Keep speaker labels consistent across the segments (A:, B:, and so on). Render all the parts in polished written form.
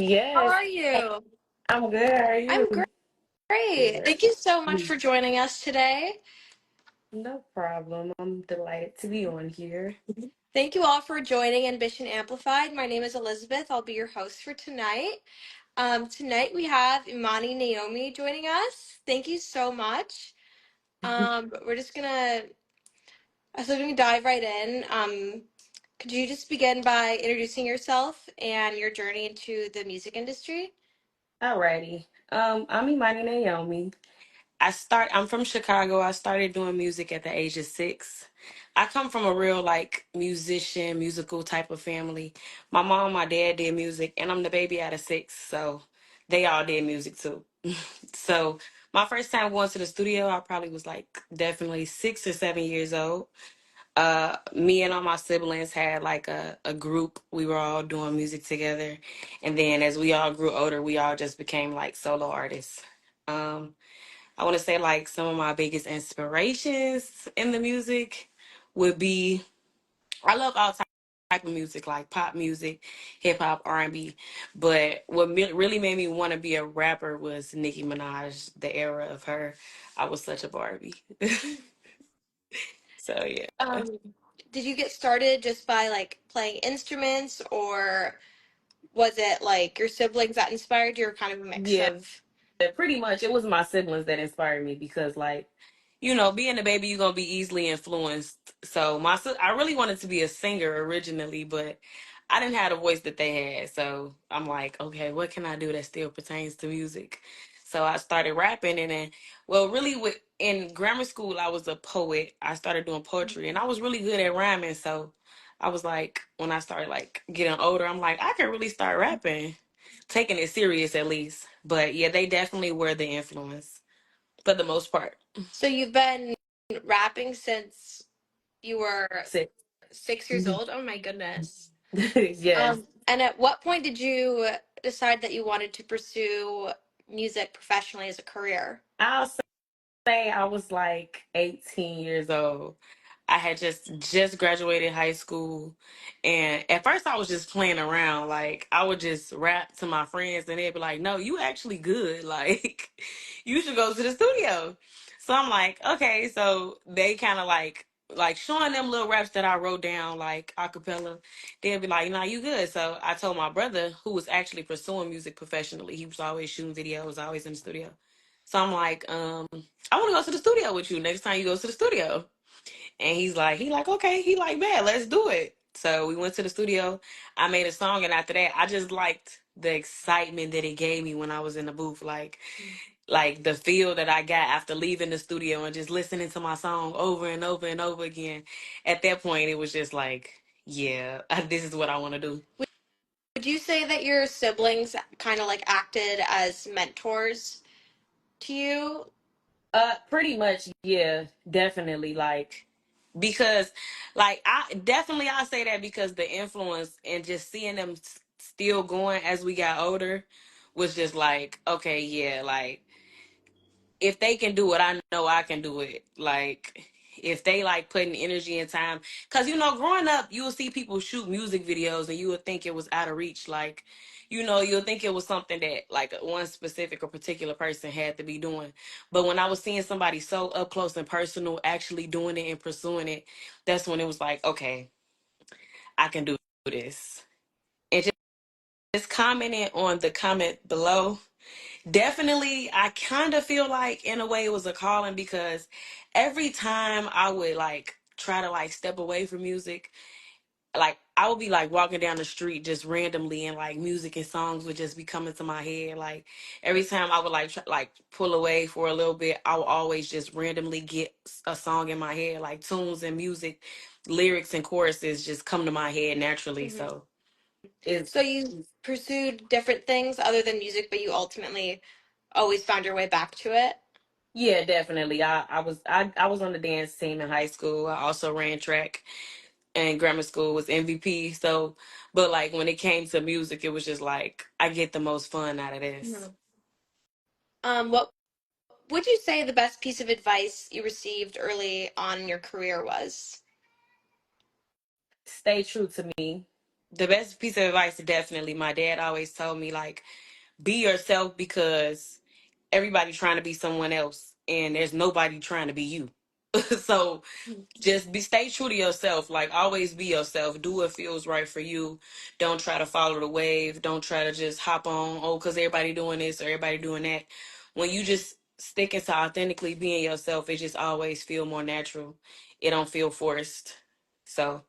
A: How
B: Yes,
A: are you?
B: I'm good. How are
A: I'm
B: you?
A: great.
B: Good.
A: Thank you so much
B: Mm.
A: for joining us today.
B: No problem. I'm delighted to be on here.
A: Thank you all for joining Ambition Amplified. My name is Elizabeth. I'll be your host for tonight. Tonight we have Imani Naomi joining us. Thank you so much. We're just gonna dive right in. Could you just begin by introducing yourself and your journey into the music industry?
B: Alrighty. I'm Imani Naomi. I'm from Chicago. I started doing music at the age of 6. I come from a real like musician, musical type of family. My mom, my dad did music, and I'm the baby out of 6, so they all did music too. So my first time going to the studio, I probably was like definitely 6 or 7 years old. Me and all my siblings had like a group. We were all doing music together. And then as we all grew older, we all just became like solo artists. Um, I want to say like some of my biggest inspirations in the music would be I love all type of music like pop music, hip hop, R&B. But what really made me want to be a rapper was Nicki Minaj, the era of her. I was such a Barbie. So yeah.
A: Um, did you get started just by like playing instruments, or was it like your siblings that inspired you, or kind of a mix
B: Yeah.
A: of?
B: Pretty much, it was my siblings that inspired me because, like, being a baby, you're gonna be easily influenced. So I really wanted to be a singer originally, but I didn't have the voice that they had. So I'm like, okay, what can I do that still pertains to music? So I started rapping, and then, well, really, in grammar school, I was a poet. I started doing poetry, and I was really good at rhyming. So I was like, when I started like getting older, I'm like, I can really start rapping, taking it serious at least. But yeah, they definitely were the influence for the most part.
A: So you've been rapping since you were
B: Six.
A: 6 years old? Oh my goodness.
B: Yes.
A: And at what point did you decide that you wanted to pursue music professionally as a career?
B: I'll say I was like 18 years old. I had just graduated high school, and at first I was just playing around. Like I would just rap to my friends, and they'd be like, "No, you actually good. Like you should go to the studio." So I'm like, "Okay." So they kind of like showing them little raps that I wrote down like a cappella. They'd be like, "No, you good." So I told my brother, who was actually pursuing music professionally. He was always shooting videos, always in the studio. So I'm like, I want to go to the studio with you next time you go to the studio. And he like, okay, he like, man, let's do it. So we went to the studio. I made a song, and after that, I just liked the excitement that it gave me when I was in the booth, like the feel that I got after leaving the studio and just listening to my song over and over and over again. At that point, it was just like, yeah, this is what I want to do.
A: Would you say that your siblings kind of like acted as mentors to you?
B: Pretty much, yeah, definitely. Like, because, like, I say that because the influence and just seeing them still going as we got older was just like, okay, yeah, like if they can do it, I know I can do it. Like if they like putting energy and time, because growing up, you will see people shoot music videos and you would think it was out of reach. Like, you'll think it was something that like one specific or particular person had to be doing. But when I was seeing somebody so up close and personal actually doing it and pursuing it, that's when it was like, okay, I can do this. And just commenting on the comment below. Definitely, I kind of feel like in a way it was a calling because every time I would like try to like step away from music, like I would be like walking down the street just randomly and like music and songs would just be coming to my head. Like every time I would like like pull away for a little bit, I would always just randomly get a song in my head, like tunes and music, lyrics and choruses just come to my head naturally.
A: Mhm.
B: So it's
A: So you pursued different things other than music, but you ultimately always found your way back to it?
B: yeah, definitely. I was on the dance team in high school. I also ran track and grammar school was MVP. So, but like when it came to music, it was just like I get the most fun out of this.
A: Mhm. What would you say the best piece of advice you received early on in your career was?
B: Stay true to me. the best piece of advice, definitely, my dad always told me, like, be yourself, because everybody trying to be someone else and there's nobody trying to be you. So just stay true to yourself. Like, always be yourself. Do what feels right for you. Don't try to follow the wave. Don't try to just hop on, oh, because everybody doing this or everybody doing that. When you just stick into authentically being yourself, it just always feel more natural. It don't feel forced. So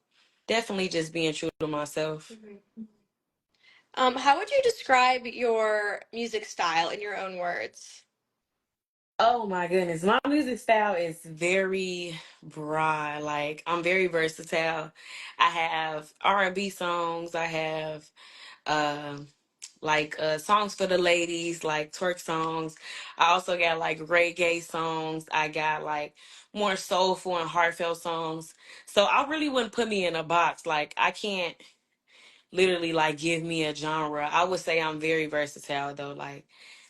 B: definitely just being true to myself.
A: Mhm. How would you describe your music style in your own words?
B: Oh my goodness. My music style is very broad. Like, I'm very versatile. I have R&B songs. I have um songs for the ladies, like twerk songs. I also got like reggae songs. I got like more soulful and heartfelt songs. So I really wouldn't put me in a box. Like, I can't literally like give me a genre. I would say I'm very versatile though. Like,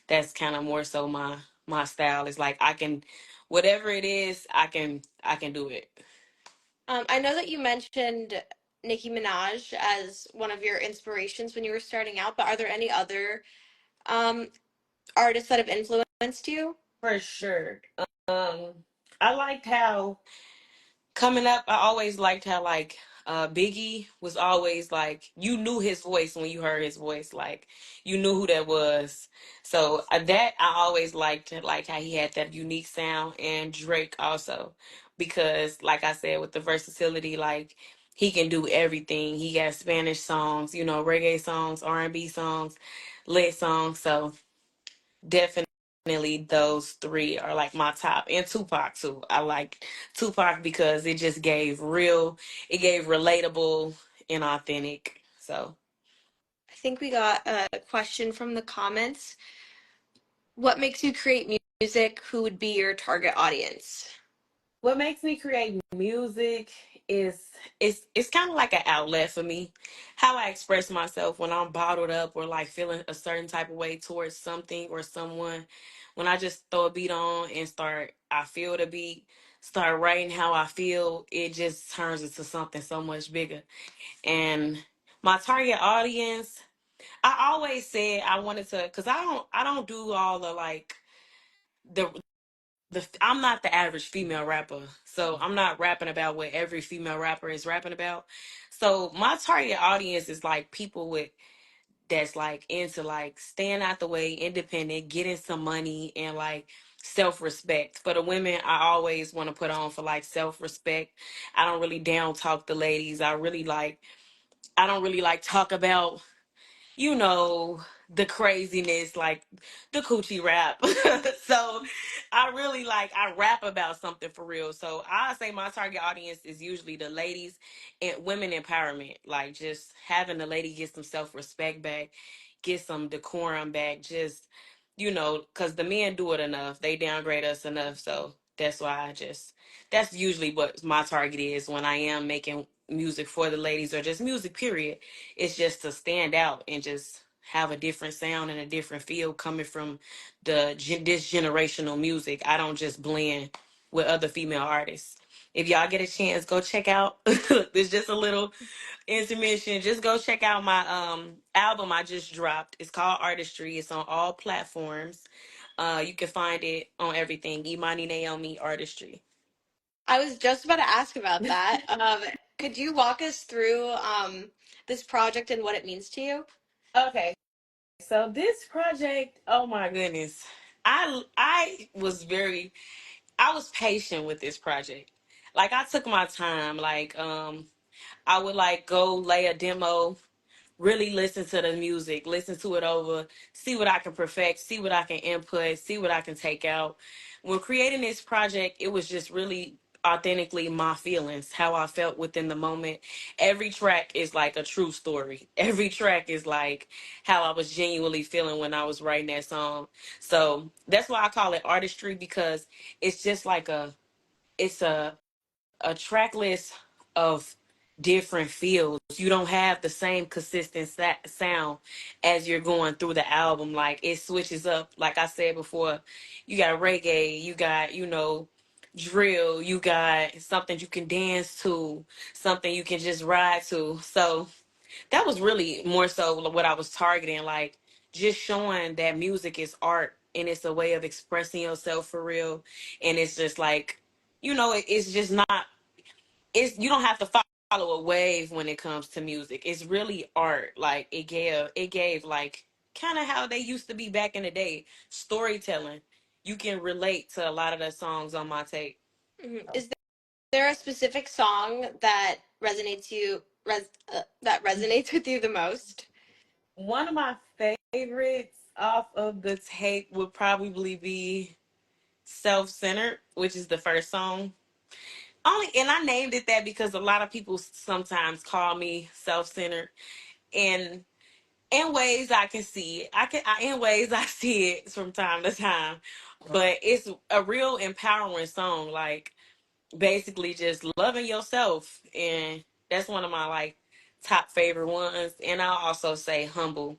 B: that's kind of more so my style. Is like, I can, whatever it is, I can do it.
A: I know that you mentioned Nicki Minaj as one of your inspirations when you were starting out, but are there any other um, artists that have influenced you?
B: For sure. Um I liked how, coming up, I always liked how, like, Biggie was always like, you knew his voice when you heard his voice, like, you knew who that was. So that I always liked, like how he had that unique sound. And Drake also, because like I said, with the versatility, like, he can do everything. He got Spanish songs, reggae songs, R&B songs, lit songs. So definitely those three are like my top. And Tupac too. I like Tupac because it gave relatable and authentic. So
A: I think we got a question from the comments. What makes you create music? Who would be your target audience?
B: what makes me create music is, it's kind of like an outlet for me. How I express myself when I'm bottled up or like feeling a certain type of way towards something or someone. When I just throw a beat on and I feel the beat, start writing how I feel, it just turns into something so much bigger. And my target audience, I always said I wanted to, because I don't do all the like the I'm not the average female rapper. So I'm not rapping about what every female rapper is rapping about. So my target audience is like people with that's like into like staying out the way, independent, getting some money, and like self-respect. For the women, I always want to put on for like self-respect. I don't really down talk the ladies. I don't really like talk about, you know, the craziness, like the coochie rap. So I rap about something for real. So I say my target audience is usually the ladies and women empowerment, like just having the lady get some self respect back, get some decorum back, just, because the men do it enough. They downgrade us enough. So that's why that's usually what my target is when I am making music for the ladies, or just music, period. It's just to stand out and just have a different sound and a different feel coming from this generational music. I don't just blend with other female artists. If y'all get a chance, go check out. There's just a little intermission. Just go check out my album I just dropped. It's called Artistry. It's on all platforms. You can find it on everything. Imani Naomi Artistry.
A: I was just about to ask about that. Could you walk us through this project and what it means to you?
B: Okay, so this project, oh my goodness, I was patient with this project. Like, I took my time. Like, I would like go lay a demo, really listen to the music, listen to it over, see what I can perfect, see what I can input, see what I can take out. When creating this project, it was just really authentically my feelings, how I felt within the moment. Every track is like a true story. Every track is like how I was genuinely feeling when I was writing that song. So that's why I call it artistry, because it's just like it's a track list of different feels. You don't have the same consistent sound as you're going through the album. Like, it switches up. Like I said before, you got reggae, you got, drill, you got something you can dance to, something you can just ride to. So that was really more so what I was targeting, like just showing that music is art and it's a way of expressing yourself for real. And it's just like, it's just not, it's, you don't have to follow a wave when it comes to music. It's really art. Like it gave like kind of how they used to be back in the day, storytelling. You can relate to a lot of the songs on my tape.
A: Is there a specific song that that resonates with you the most?
B: One of my favorites off of the tape would probably be Self Centered, which is the first song. Only, and I named it that because a lot of people sometimes call me self centered, and in ways I can see it. In ways I see it from time to time, but it's a real empowering song. Like basically just loving yourself, and that's one of my like top favorite ones. And I'll also say Humble,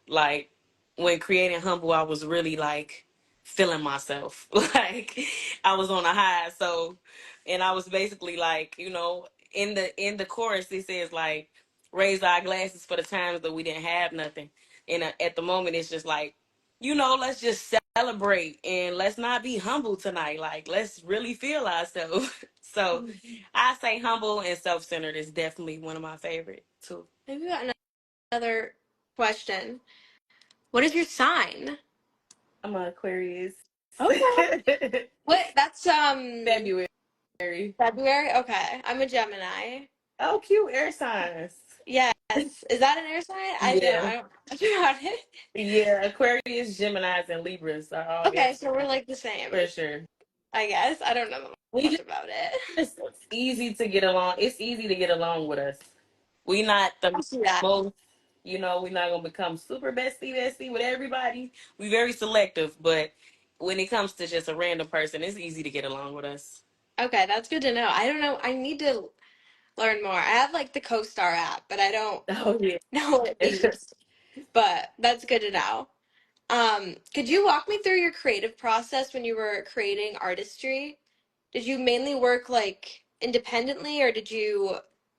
B: like when creating Humble, I was really like feeling myself. Like I was on a high. So, and I was basically like, in the chorus it says like raise our glasses for the times that we didn't have nothing. And at the moment it's just like, let's just celebrate and let's not be humble tonight. Like let's really feel ourselves. So I say Humble and Self-Centered is definitely one of my favorite too.
A: Maybe we got another question. What is your sign?
B: I'm an Aquarius.
A: Okay. What? That's
B: February.
A: February. Okay, I'm a Gemini.
B: Oh, cute air signs.
A: Yes. Is that an air sign? I don't.
B: Yeah.
A: I don't know much about it.
B: Yeah. Aquarius, Geminis, and Libras are all air
A: Okay, so we're
B: signs
A: like the same,
B: for sure.
A: I guess. I don't know
B: We
A: much
B: just
A: about it.
B: it's easy to get along. It's easy to get along with us. We not
A: I
B: the
A: see that.
B: most, we're not gonna become super bestie with everybody. We very selective, but when it comes to just a random person, it's easy to get along with us.
A: Okay, that's good to know. I don't know. I need to learn more. I have like the CoStar app, but I don't
B: Oh yeah.
A: know what it means. But that's good to know. Could you walk me through your creative process when you were creating artistry? Did you mainly work like independently or did you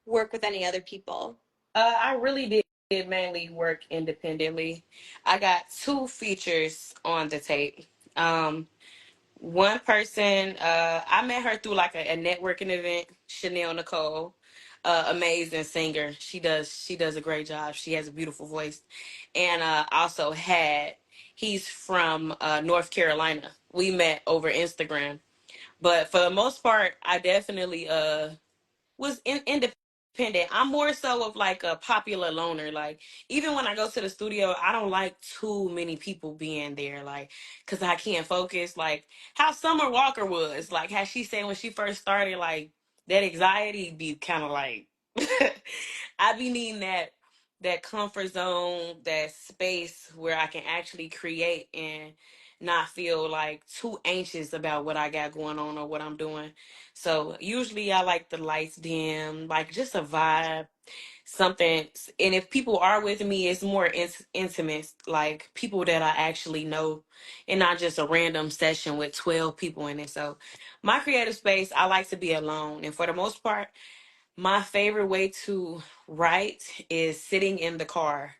A: work with any other people?
B: I really did mainly work independently. I got two features on the tape. One person, I met her through like a networking event. Chanel Nicole, amazing singer. She does a great job. She has a beautiful voice, and also had he's from North Carolina. We met over Instagram, but for the most part, I definitely was independent. I'm more so of like a popular loner. Like even when I go to the studio, I don't like too many people being there, like because I can't focus. Like how Summer Walker was, like how she said when she first started, like that anxiety be kind of like I be needing that comfort zone, that space where I can actually create and not feel like too anxious about what I got going on or what I'm doing. So usually I like the lights dim, like just a vibe, something. And if people are with me, it's more intimate, like people that I actually know, and not just a random session with 12 people in it. So my creative space, I like to be alone, and for the most part, my favorite way to write is sitting in the car.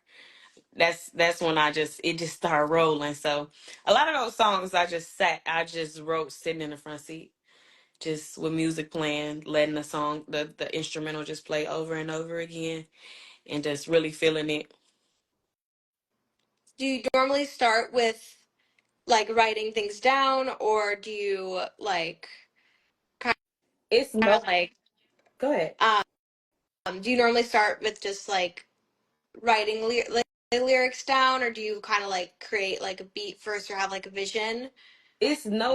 B: That's when it just started rolling. So a lot of those songs I just wrote sitting in the front seat, just with music playing, letting the instrumental just play over and over again, and just really feeling it.
A: Do you normally start with like writing things down or do you like kind
B: It's
A: of
B: no,
A: like
B: go ahead.
A: do you normally start with just like writing lyrics down or do you kind of like create like a beat first or have like a vision?
B: It's no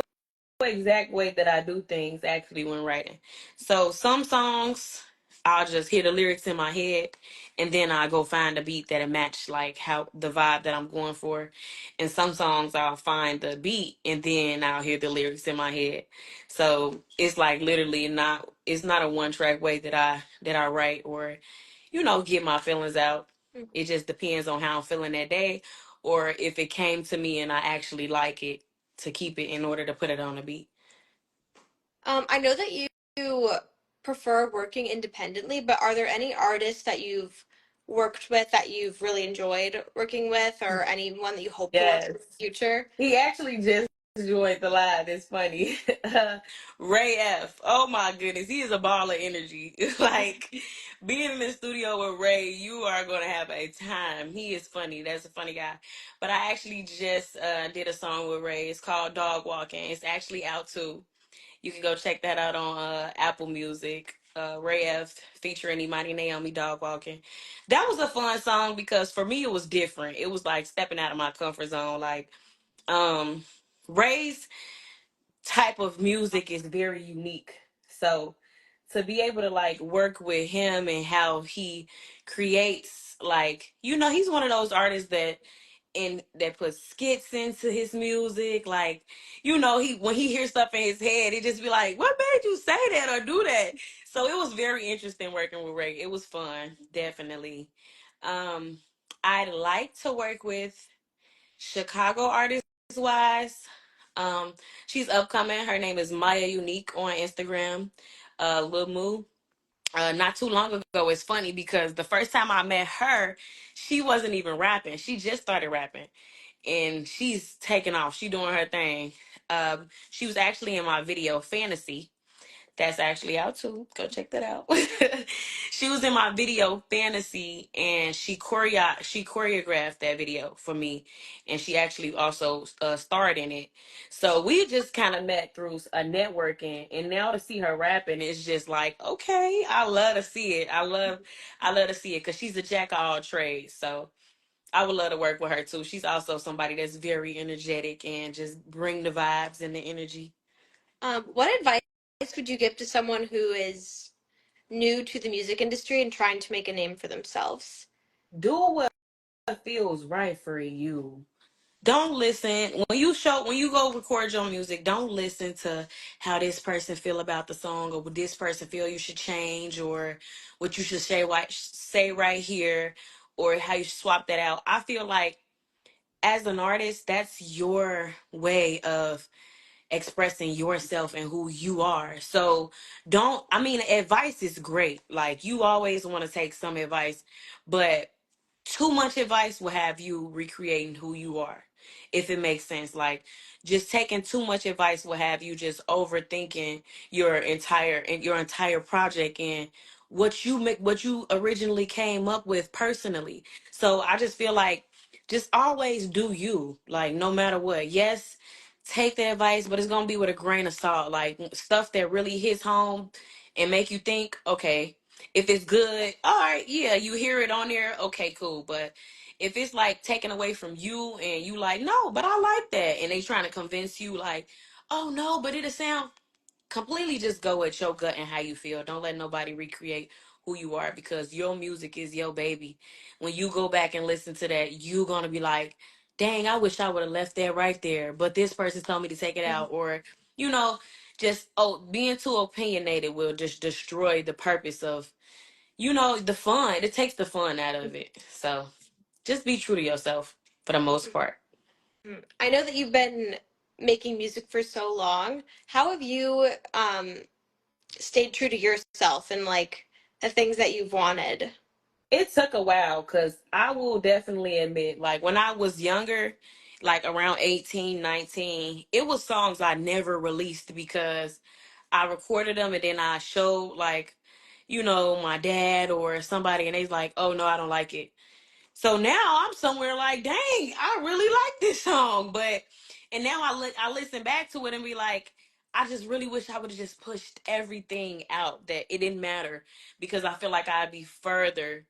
B: exact way that I do things actually when writing. So some songs I'll just hear the lyrics in my head and then I go find a beat that'll match like how the vibe that I'm going for. And some songs I'll find the beat and then I'll hear the lyrics in my head. So it's like literally not it's not a one track way that I write or get my feelings out. It just depends on how I'm feeling that day or if it came to me and I actually like it to keep it in order to put it on a beat.
A: I know that you prefer working independently, but are there any artists that you've worked with that you've really enjoyed working with, or anyone that you hope to work with
B: Yes.
A: in the future?
B: He actually just joined the live. It's funny. Ray F. Oh my goodness, he is a ball of energy. Like being in the studio with Ray, you are going to have a time. He is funny. That's a funny guy. But I actually just did a song with Ray. It's called Dog Walking. It's actually out too. You can go check that out on Apple Music. Ray F featuring Imani Naomi, Dog Walking. That was a fun song because for me it was different. It was like stepping out of my comfort zone. Like um Ray's type of music is very unique. So to be able to like work with him and how he creates, like, he's one of those artists that puts skits into his music. Like, he when he hears stuff in his head, he just be like, what made you say that or do that? So it was very interesting working with Ray. It was fun, definitely. um I'd like to work with Chicago artist wise. Um, she's upcoming. Her name is Maya Unique on Instagram. Lil Moo. Not too long ago, it's funny because the first time I met her, she wasn't even rapping. She just started rapping, and she's taking off. She doing her thing. She was actually in my video Fantasy, that's actually out too. Go check that out. She was in my video Fantasy, and she choreographed that video for me, and she actually also starred in it. So we just kind of met through a networking, and now to see her rapping is just like, okay, I love to see it. I love to see it because she's a jack of all trades. So I would love to work with her too. She's also somebody that's very energetic and just bring the vibes and the energy.
A: What advice would you give to someone who is new to the music industry and trying to make a name for themselves?
B: Do what feels right for you. Don't listen when you go record your music. Don't listen to how this person feel about the song, or what this person feel you should change, or what you should say right here, or how you should swap that out. I feel like as an artist, that's your way of expressing yourself and who you are. So don't, I mean, advice is great. Like, you always want to take some advice, but too much advice will have you recreating who you are, if it makes sense. Like, just taking too much advice will have you just overthinking your entire project and what you originally came up with personally. So I just feel like, just always do you, like, no matter what. Yes, take the advice, but it's gonna be with a grain of salt. Like, stuff that really hits home and make you think, okay, if it's good, all right, yeah, you hear it on there, okay, cool. But if it's like taken away from you and you like, no, but I like that, and they trying to convince you like, oh no, but it'll sound, completely just go with your gut and how you feel. Don't let nobody recreate who you are, because your music is your baby. When you go back and listen to that, you're gonna be like, dang, I wish I would have left that right there, but this person told me to take it out. Or, you know, just, being too opinionated will just destroy the purpose of, the fun. It takes the fun out of it. So just be true to yourself for the most part.
A: I know that you've been making music for so long. How have you stayed true to yourself and like the things that you've wanted?
B: It took a while, because I will definitely admit, like, when I was younger, like around 18, 19, it was songs I never released because I recorded them and then I showed, like, my dad or somebody, and they's like, oh no, I don't like it. So now I'm somewhere like, dang, I really like this song. And now I listen back to it and be like, I just really wish I would have just pushed everything out, that it didn't matter, because I feel like I'd be further,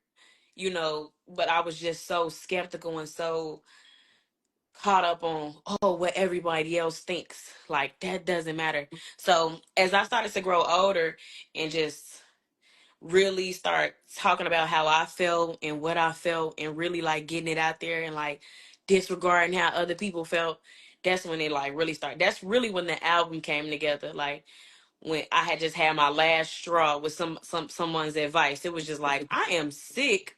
B: but I was just so skeptical and so caught up on, what everybody else thinks. Like, that doesn't matter. So as I started to grow older and just really start talking about how I felt and what I felt, and really like getting it out there and like disregarding how other people felt, that's when it like really started. That's really when the album came together. Like, when I had just had my last straw with someone's advice. It was just like, I am sick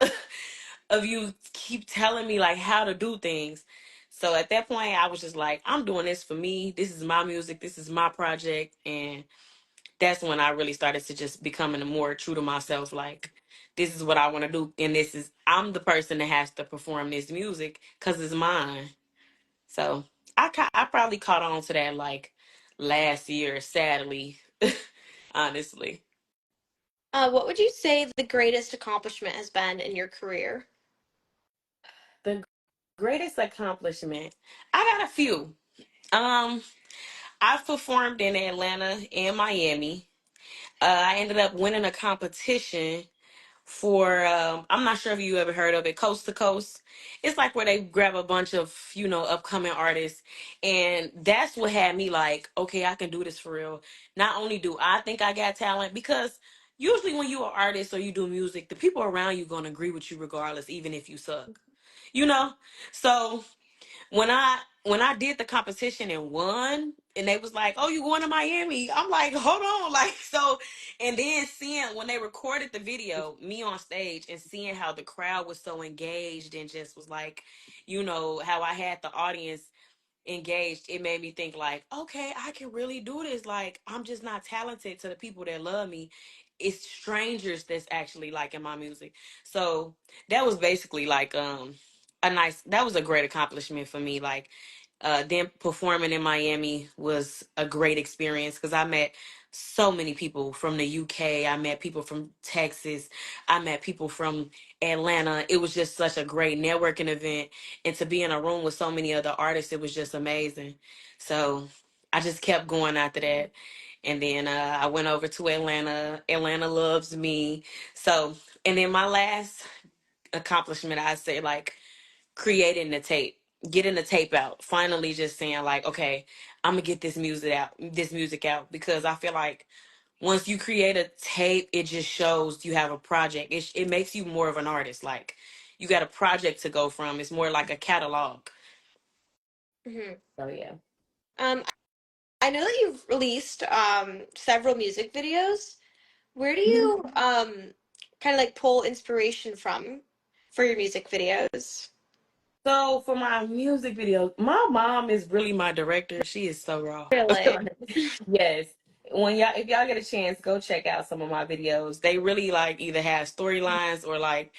B: of you keep telling me like how to do things. So at that point, I was just like, I'm doing this for me. This is my music. This is my project. And that's when I really started to just becoming more true to myself. Like, this is what I want to do, and I'm the person that has to perform this music because it's mine. So I probably caught on to that like last year, sadly, honestly.
A: What would you say the greatest accomplishment has been in your career?
B: The greatest accomplishment, I got a few. Um, I've performed in Atlanta and Miami. I ended up winning a competition for I'm not sure if you ever heard of it, Coast to Coast. It's like where they grab a bunch of, upcoming artists, and that's what had me like, okay, I can do this for real. Not only do I think I got talent, because usually when you're an artist or you do music, the people around you gonna agree with you regardless, even if you suck. You know? So when I did the competition and won, and they was like, "Oh, you going to Miami?" I'm like, "Hold on!" Like, so, and then seeing when they recorded the video, me on stage, and seeing how the crowd was so engaged and just was like, how I had the audience engaged, it made me think like, okay, I can really do this. Like, I'm just not talented to the people that love me. It's strangers that's actually liking my music. So that was basically like that was a great accomplishment for me. Like then performing in Miami was a great experience because I met so many people from the UK. I met people from Texas. I met people from Atlanta. It was just such a great networking event, and to be in a room with so many other artists, it was just amazing. So I just kept going after that, and then I went over to Atlanta. Atlanta loves me. So, and then my last accomplishment, I say, like, creating the tape, getting the tape out, finally just saying like, okay, I'm gonna get this music out, because I feel like once you create a tape, it just shows you have a project. It makes you more of an artist. Like, you got a project to go from. It's more like a catalog.
A: Hmm.
B: So yeah.
A: Um, I know that you've released several music videos. Where do you kind of like pull inspiration from for your music videos?
B: So for my music videos, my mom is really my director. She is so raw.
A: Really?
B: Yes. If y'all get a chance, go check out some of my videos. They really like either have storylines or like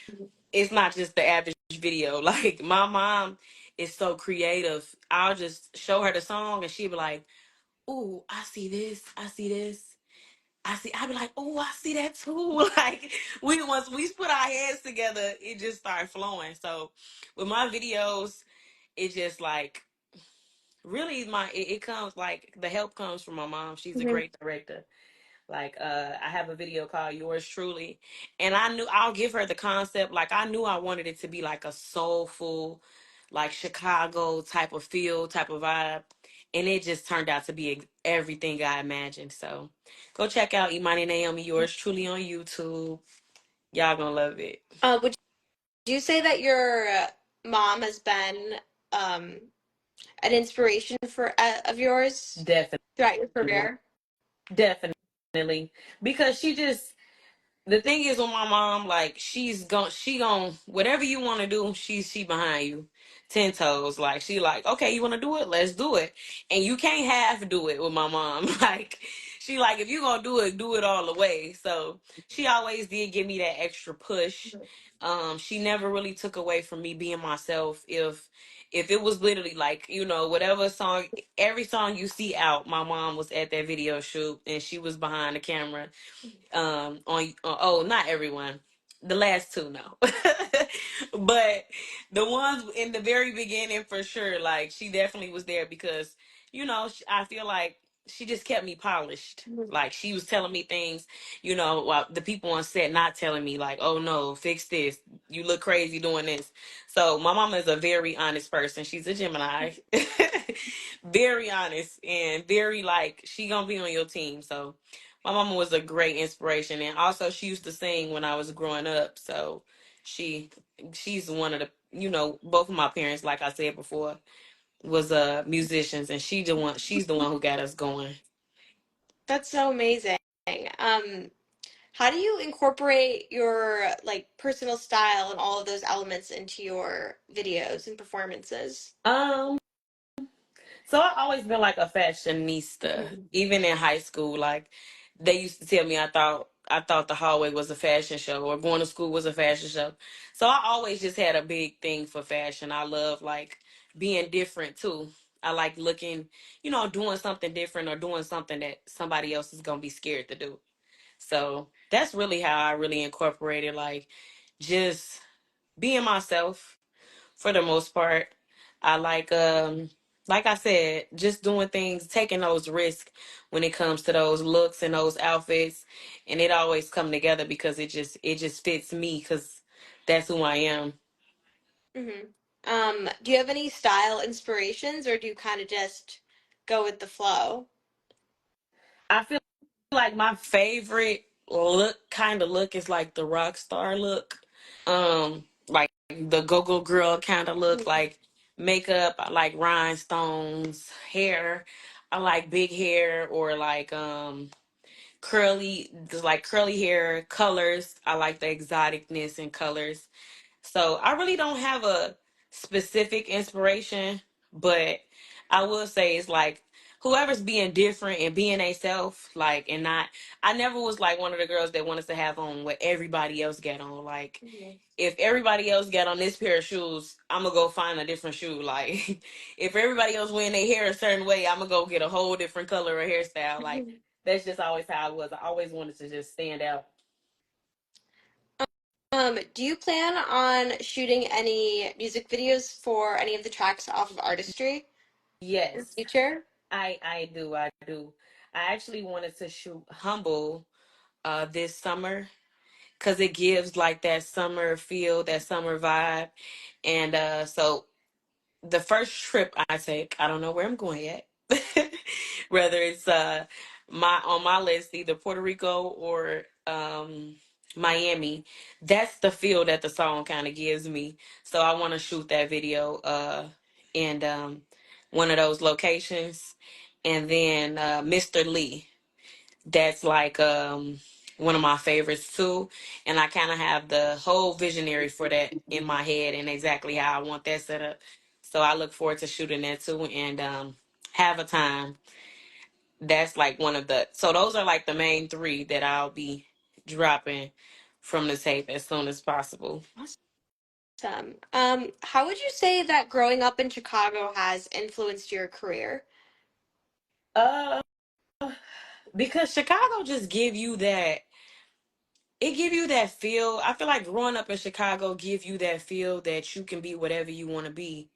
B: it's not just the average video. Like, my mom is so creative. I'll just show her the song and she'll be like, "Ooh, I see this. I see this. I'll be like, oh, I see that too." Like, once we put our heads together, it just started flowing. So with my videos, it just like really it comes like the help comes from my mom. She's a
A: Mhm.
B: great director. Like, I have a video called Yours Truly, and I knew I'll give her the concept. Like, I knew I wanted it to be like a soulful, like Chicago type of feel, type of vibe, and it just turned out to be everything I imagined. So go check out Imani Naomi Yours Truly on YouTube. Y'all gonna love it.
A: Would you say that your mom has been um, an inspiration for of yours throughout your
B: Definitely,
A: career?
B: definitely, because the thing is with my mom, like, she gon' whatever you want to do, she behind you 10 toes. Like, she like, okay, you want to do it, let's do it. And you can't half do it with my mom. Like, she like, if you gonna do it all the way. So she always did give me that extra push. She never really took away from me being myself. If it was literally like, whatever song, every song you see out, my mom was at that video shoot and she was behind the camera. Oh, not everyone, the last two, no. But the ones in the very beginning, for sure, like, she definitely was there because I feel like she just kept me polished. Like, she was telling me things, while the people on set not telling me, like, "Oh no, fix this, you look crazy doing this." So my mama is a very honest person. She's a Gemini. Very honest, and very like, she gonna be on your team. So my mama was a great inspiration, and also she used to sing when I was growing up. So she she's one of the, both of my parents, like I said before, was musicians, and she's the one who got us going.
A: That's so amazing. Um, how do you incorporate your like personal style and all of those elements into your videos and performances?
B: Um so I always been like a fashionista, even in high school. Like, they used to tell me I thought I thought the hallway was a fashion show or going to school was a fashion show. So I always just had a big thing for fashion. I love like being different too. I like looking, doing something different or doing something that somebody else is gonna be scared to do. So that's really how I really incorporated like just being myself for the most part. I like I said, just doing things, taking those risks when it comes to those looks and those outfits, and it always come together because it just fits me because that's who I am.
A: Hmm. Do you have any style inspirations, or do you kind of just go with the flow?
B: I feel like my favorite look is like the rock star look. Like the go-go girl kind of look,
A: Mhm.
B: like makeup, I like rhinestones, hair. I like big hair or like curly hair, colors. I like the exoticness in colors. So I really don't have a specific inspiration, but I will say it's like whoever's being different and being a self, like, and not. I never was like one of the girls that wanted to have on what everybody else got on. Like,
A: Mhm.
B: if everybody else got on this pair of shoes, I'm gonna go find a different shoe. Like, if everybody else wearing their hair a certain way, I'm gonna go get a whole different color or hairstyle. Like, that's just always how I was. I always wanted to just stand out.
A: Do you plan on shooting any music videos for any of the tracks off of Artistry in the
B: Yes.
A: future?
B: I do. I actually wanted to shoot Humble this summer because it gives like that summer feel, that summer vibe. And so the first trip I take, I don't know where I'm going yet. Whether it's my on my list, either Puerto Rico or Miami. That's the feel that the song kind of gives me. So I want to shoot that video in one of those locations. And then Mr. Lee. That's like one of my favorites too. And I kind of have the whole visionary for that in my head and exactly how I want that set up. So I look forward to shooting that too and have a time. That's like one of the, so those are like the main three that I'll be dropping from the tape as soon as possible.
A: Awesome. How would you say that growing up in Chicago has influenced your career?
B: Uh, because Chicago just give you that, it give you that feel. I feel like growing up in Chicago give you that feel that you can be whatever you want to be.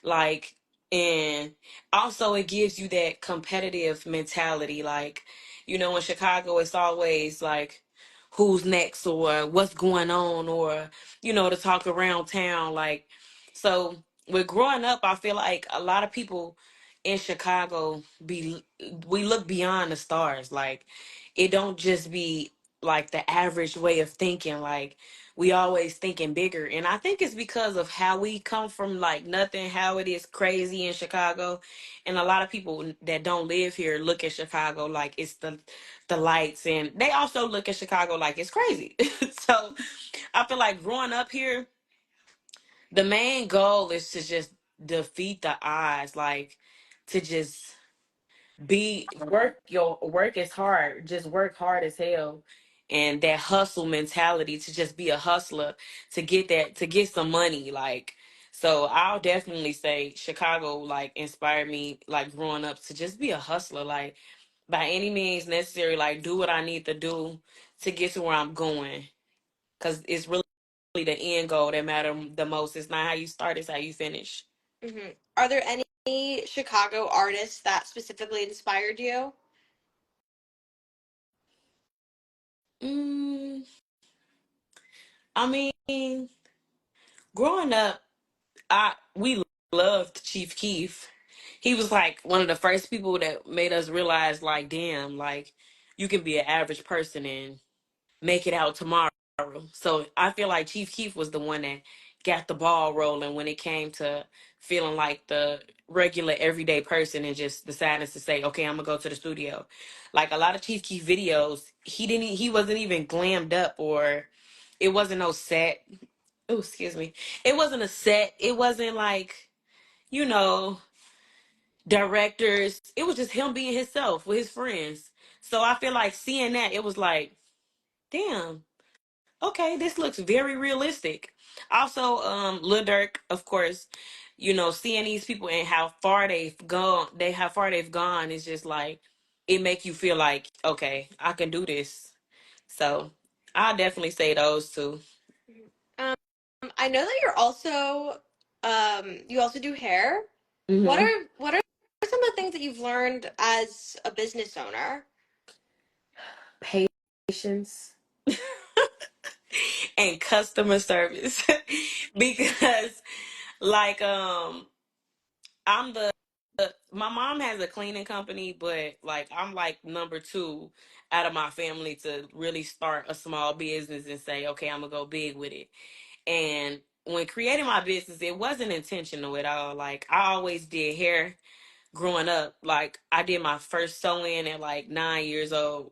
B: Like, and also it gives you that competitive mentality. Like, in Chicago it's always like who's next or what's going on or to talk around town. Like, so with growing up I feel like a lot of people in Chicago be we look beyond the stars. Like, it don't just be like the average way of thinking. Like, we always thinking bigger, and I think it's because of how we come from like nothing, how it is crazy in Chicago. And a lot of people that don't live here look at Chicago like it's the lights, and they also look at Chicago like it's crazy. So I feel like growing up here, the main goal is to just defeat the odds, like to just be work is hard, just work hard as hell, and that hustle mentality, to just be a hustler, to get some money. Like, so I'll definitely say Chicago like inspired me, like growing up, to just be a hustler, like by any means necessary, like do what I need to do to get to where I'm going, because it's really the end goal that matter the most. It's not how you start, it's how you finish.
A: Hmm. Are there any Chicago artists that specifically inspired you?
B: mm, I mean, growing up, I we loved Chief Keef. He was like one of the first people that made us realize, like, damn, like you can be an average person and make it out tomorrow. So I feel like Chief Keef was the one that got the ball rolling when it came to feeling like the regular everyday person and just deciding to say, okay, I'm gonna go to the studio. Like a lot of Chief Keef videos, he wasn't even glammed up, or it wasn't no set. Oh, excuse me. It wasn't a set. It wasn't like, you know, directors. It was just him being himself with his friends. So I feel like seeing that, it was like, damn, okay, this looks very realistic. Also, Lil Durk, of course, seeing these people and how far they've gone is just like it make you feel like, okay, I can do this. So I'll definitely say those two.
A: Um, I know that you also do hair.
B: Hmm.
A: What are some of the things that you've learned as a business owner?
B: Patience and customer service. Because like I'm the my mom has a cleaning company, but like I'm like number two out of my family to really start a small business and say, okay, I'm gonna go big with it. And when creating my business, it wasn't intentional at all. Like I always did hair growing up. Like I did my first sew-in at like 9 years old.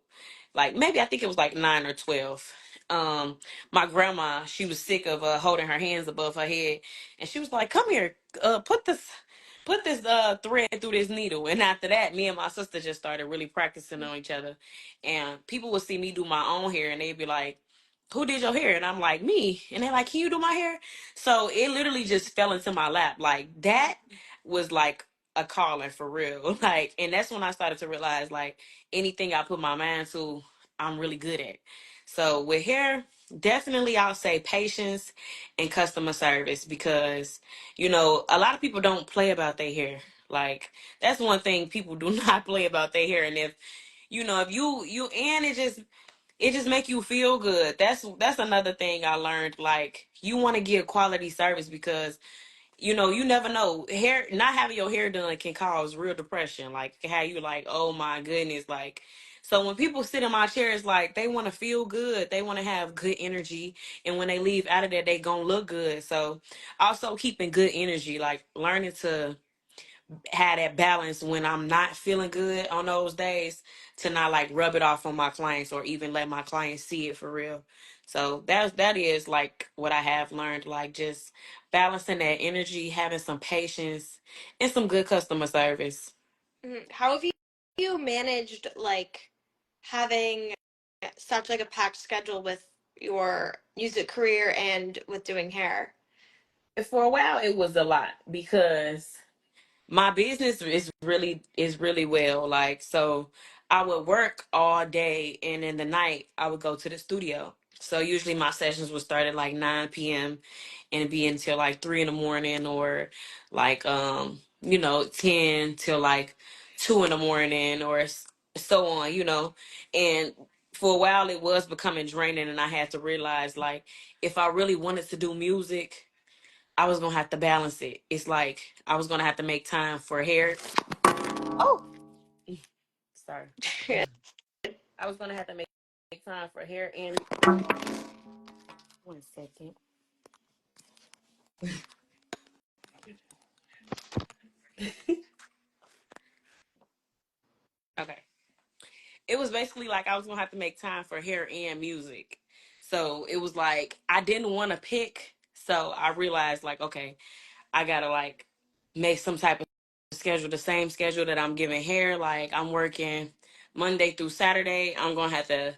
B: Like maybe I think it was like 9 or 12. My grandma, she was sick of holding her hands above her head, and she was like, "Come here, put this thread through this needle." And after that, me and my sister just started really practicing on each other. And people would see me do my own hair, and they'd be like, "Who did your hair?" And I'm like, "Me." And they're like, "Can you do my hair?" So it literally just fell into my lap. Like that was like a calling for real. Like, and that's when I started to realize like anything I put my mind to, I'm really good at. So with hair, definitely I'll say patience and customer service because a lot of people don't play about their hair. Like that's one thing people do not play about their hair. And if you and it just make you feel good. That's another thing I learned. Like you want to give quality service because you never know. Hair, not having your hair done can cause real depression. Like how you like, oh my goodness, like. So when people sit in my chair, it's like they want to feel good. They want to have good energy, and when they leave out of there, they gonna look good. So also keeping good energy, like learning to have that balance when I'm not feeling good on those days to not like rub it off on my clients or even let my clients see it for real. So that is like what I have learned, like just balancing that energy, having some patience and some good customer service.
A: How have you managed like having such like a packed schedule with your music career and with doing hair?
B: For a while it was a lot because my business is really well, like, so I would work all day and in the night I would go to the studio. So usually my sessions would start at like 9 p.m. and be until like 3 in the morning, or like 10 till like 2 in the morning, or so on. And for a while it was becoming draining, and I had to realize like if I really wanted to do music, I was gonna have to balance it. It's like I was gonna have to make time for hair. Oh, sorry. I was gonna have to make time for hair and 1 second. Okay. It was basically like I was gonna have to make time for hair and music. So it was like I didn't want to pick. So I realized like, okay, I gotta like make some type of schedule, the same schedule that I'm giving hair. Like I'm working Monday through Saturday. I'm gonna have to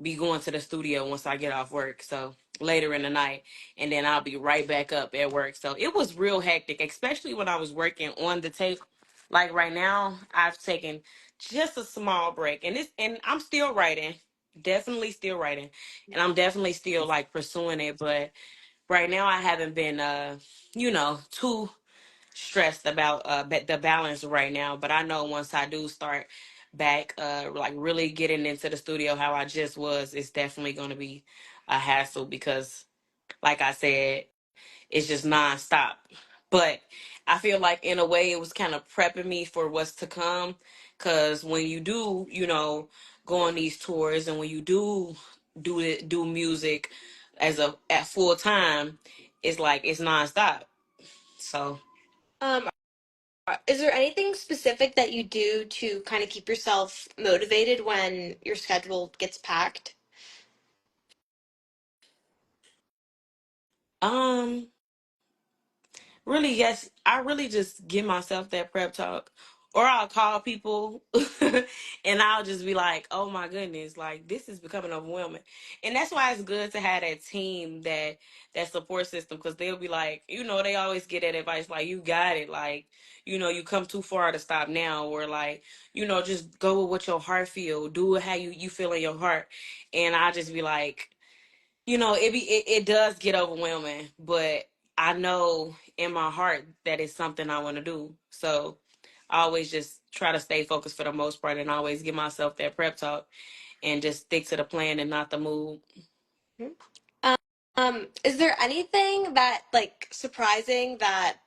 B: be going to the studio once I get off work. So later in the night, and then I'll be right back up at work. So it was real hectic, especially when I was working on the tape. Like right now, I've taken just a small break, and I'm still writing, definitely still writing, and I'm definitely still like pursuing it. But right now, I haven't been too stressed about the balance right now, but I know once I do start back like really getting into the studio how I just was, it's definitely going to be a hassle because like I said, it's just nonstop. But I feel like in a way it was kind of prepping me for what's to come, cuz when you do, go on these tours, and when you do music at full time, it's like it's nonstop. So
A: Um, is there anything specific that you do to kind of keep yourself motivated when your schedule gets packed?
B: um really, yes, I really just give myself that prep talk, or I'll call people and I'll just be like, oh my goodness, like this is becoming overwhelming. And that's why it's good to have that team, that support system, because they'll be like, they always get that advice like, you got it, like, you come too far to stop now, or like, just go with what your heart feel, do it how you feel in your heart. And I just be like, it does get overwhelming, but I know in my heart that it's something I want to do. So I always just try to stay focused for the most part, and always give myself that prep talk and just stick to the plan and not the mood.
A: Mhm. Is there anything that like surprising that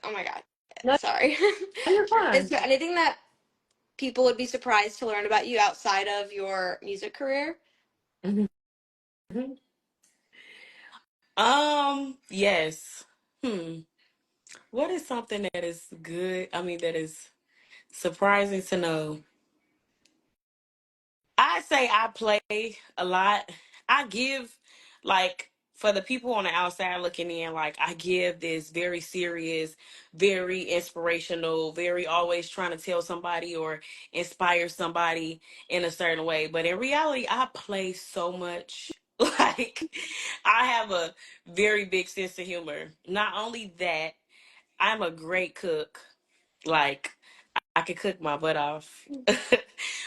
A: oh my God,
B: No,
A: sorry.
B: you're
A: Is
B: fine.
A: there anything that people would be surprised to learn about you outside of your music career?
B: Mhm. Yes. Hmm. What is something that is good? I mean, that is surprising to know. I say I play a lot. I give, like, for the people on the outside looking in, like, I give this very serious, very inspirational, very always trying to tell somebody or inspire somebody in a certain way. But in reality, I play so much. Like, I have a very big sense of humor. Not only that, I'm a great cook. Like, I could cook my butt off.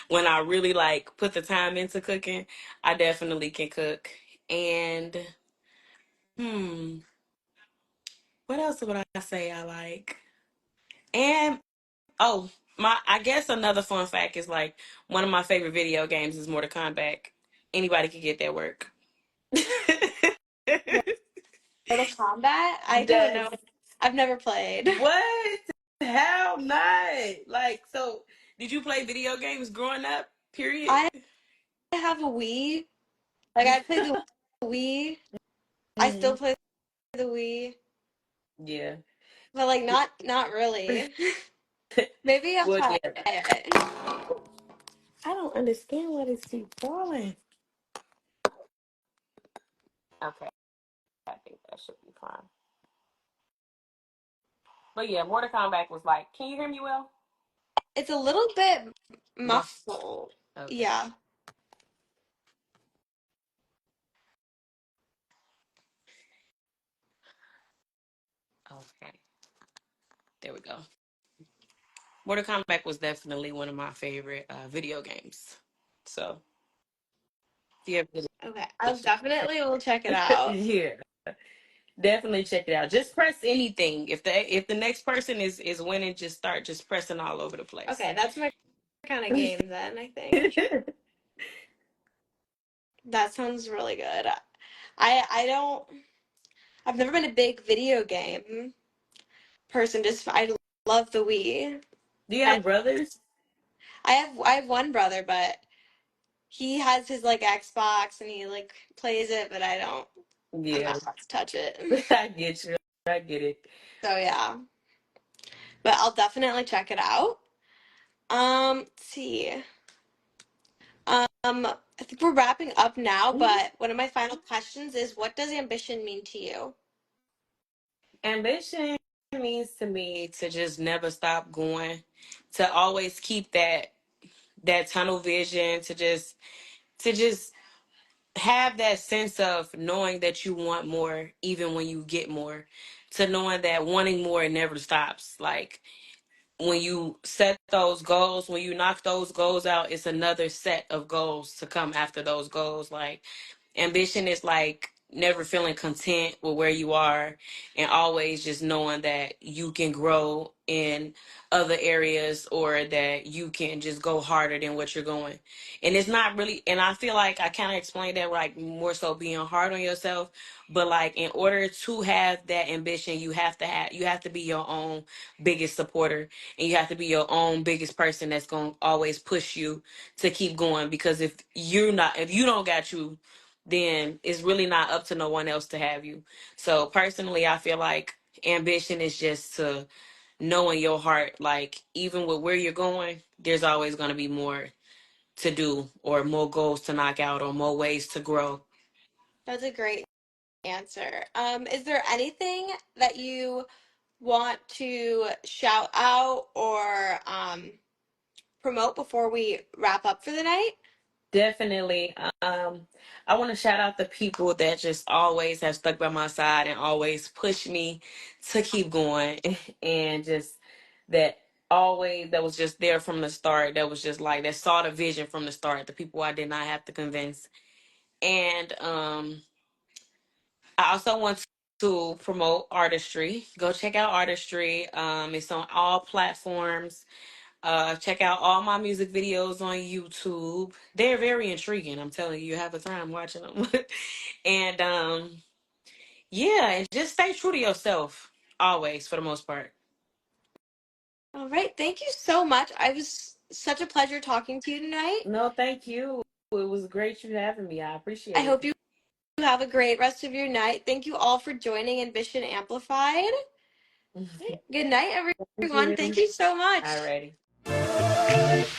B: When I really like put the time into cooking, I definitely can cook. And hmm, what else would I say I like? And oh, my I guess another fun fact is like one of my favorite video games is Mortal Kombat. Anybody can get that work.
A: Mortal Kombat? I don't
B: Yes.
A: know. I've never played.
B: What? How not? Like, so did you play video games growing up? Period.
A: I have a Wii. Like I played the Wii. I still
B: Mhm.
A: play the Wii,
B: Yeah.
A: but like not really. Maybe I'll
B: Well,
A: try
B: yeah.
A: it.
B: I don't understand why this keeps falling. Okay, I think that should be fine. But yeah, Mortal Kombat was like, can you hear me well?
A: It's a little bit
B: Muff.
A: muffled.
B: Okay.
A: Yeah.
B: Okay. There we go. Mortal Kombat was definitely one of my favorite video games. So, yeah,
A: Okay. I'll definitely will check it out.
B: yeah, definitely check it out. Just press anything. If the next person is winning, just pressing all over the place.
A: Okay, that's my kind of game then, I think. That sounds really good. I don't I've never been a big video game person. Just I love the Wii.
B: Do you
A: I
B: have brothers?
A: I have one brother, but he has his like Xbox and he like plays it, but I'm
B: Yeah,
A: not about to touch it.
B: I get you. I get it.
A: So yeah. But I'll definitely check it out. Let's see. I think we're wrapping up now,
B: Mhm.
A: but one of my final questions is what does ambition mean to you?
B: Ambition means to me to just never stop going, to always keep that tunnel vision, to just have that sense of knowing that you want more even when you get more, to knowing that wanting more never stops. Like when you set those goals, when you knock those goals out, it's another set of goals to come after those goals. Like ambition is like never feeling content with where you are, and always just knowing that you can grow in other areas, or that you can just go harder than what you're going. And it's not really, and I feel like I kind of explained that like more so being hard on yourself, but like in order to have that ambition, you have to be your own biggest supporter, and you have to be your own biggest person that's going to always push you to keep going. Because if you don't got you, then it's really not up to no one else to have you. So personally, I feel like ambition is just to know in your heart, like even with where you're going, there's always going to be more to do, or more goals to knock out, or more ways to grow.
A: That's a great answer. Is there anything that you want to shout out or promote before we wrap up for the night?
B: Definitely. I want to shout out the people that just always have stuck by my side and always push me to keep going and just that always that was just there from the start. That was just like that saw the vision from the start. The people I did not have to convince. And I also want to promote artistry. Go check out artistry. It's on all platforms. Check out all my music videos on YouTube. They're very intriguing. I'm telling you, you have a time watching them. And yeah, and just stay true to yourself always for the most part.
A: All right. Thank you so much. I was such a pleasure talking to you tonight.
B: No, thank you. It was great you having me. I
A: I
B: appreciate it.
A: hope you have a great rest of your night. Thank you all for joining Ambition Amplified. Good night,
B: Thank
A: everyone. Thank
B: you.
A: you so much.
B: Alrighty.